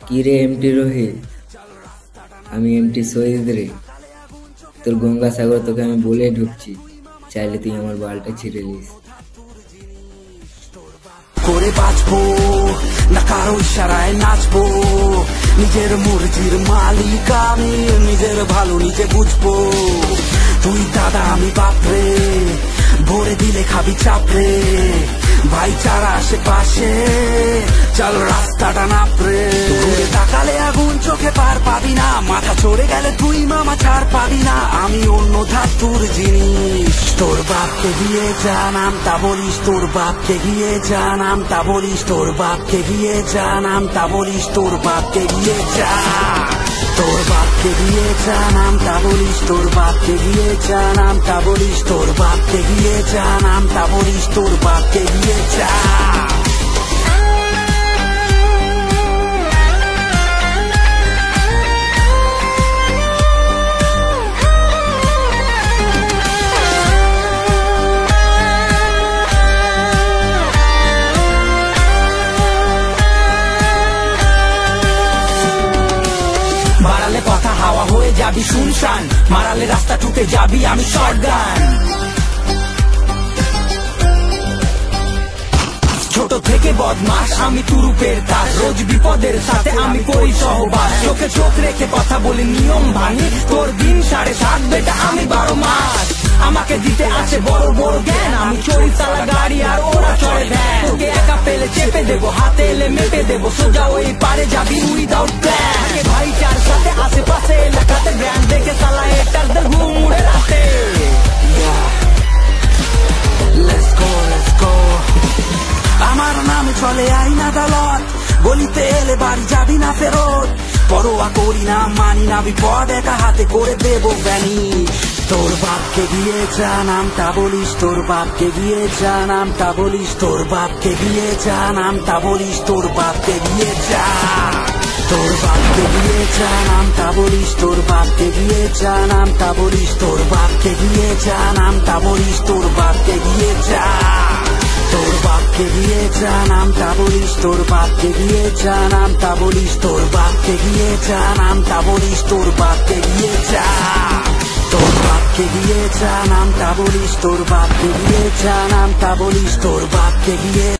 কিরে এমটি রোহিত, আমি এমটি শহীদ রে। তোর গঙ্গাসাগর তোকে আমি বলে ঢুকছি, চাইলে তুই আমার বালটা ছিঁড়ে নিস। করে বাঁচবো না কারো ইশারায় নাচবো, নিজের মর্জির মালিক আমি, নিজের ভালো নিজে বুঝবো। তুই দাদা আমি বাপরে, ভরে দিলে খাবি চাপড়ে, ভাইচারা আশেপাশে চল রাস্তাটা নাপরে। ঘুরে তাকালে আগুন চোখে পার পাবি না, মাথা চড়ে গেলে তুই মামা ছাড় পাবি না। আমি অন্য ধাতুর জিনিস, তোর বাপকে গিয়ে যা নামটা বলিস, তোর বাপকে গিয়ে যা নামটা বলিস, তোর বাপকে গিয়ে যা নামটা বলিস, তোর বাপকে গিয়ে যা, তোর বাপকে গিয়ে যা নামটা বলিস, তোর বাপকে গিয়ে যা নামটা বলিস, তোর বাপকে গিয়ে যা নামটা বলিস, তোর বাপকে গিয়ে যা। বাড়ালে কথা হাওয়া হয়ে যাবি শুনশান, মারালে রাস্তা টুটে যাবি আমি শটগান। ছোট থেকে বদমাস আমি তুরুপের দাস, রোজ বিপদের সাথে আমি করি সহবাস। চোখে চোখ রেখে কথা বলি নিয়ম ভাঙি, তোর দিন 7.5 বেটা আমি 12 মাস। আমাকে দিতে আছে বড় বড় জ্ঞান, আমি চড়ি চালা গাড়ি আর ওরা চড়ে ভ্যান। তোকে একা পেলে চেপে দেবো, হাতে এলে মেপে দেবো, সোজা ওই পারে যাবি উইদাউট প্ল্যান। ভাইচার সাথে আশেপাশে এলাকাতে ব্র্যান্ড দেখে চালা এটারদের ঘুম উড়ে রাতে। Let's go, let's go, আমার নামে চলে আইন আদালত, গলিতে এলে বাড়ি যাবি না ফেরত। পরোয়া করি না মানি না বিপদ, একা হাতে করে দেবো ভ্যানিশ। তোর বাপকে গিয়ে যা নামটা বলিস, তোর বাপকে গিয়ে যা নামটা বলিস, তোর বাপকে গিয়ে যা নামটা বলিস, তোর বাপকে গিয়ে যা, তোর বাপকে গিয়ে যা নামটা বলিস, তোর বাপকে গিয়ে যা নামটা বলিস, তোর বাপকে গিয়ে যা নামটা বলিস, তোর বাপকে গিয়ে যা, তোর বাপকে গিয়ে যা নামটা বলিস, তোর বাপকে গিয়ে যা নামটা বলিস, তোর বাপকে গিয়ে যা নামটা বলিস, তোর বাপকে গিয়ে যা, তোর বাপকে গিয়ে যা নামটা বলিস, তোর বাপকে গিয়ে যা নামটা বলিস, তোর বাপকে গিয়ে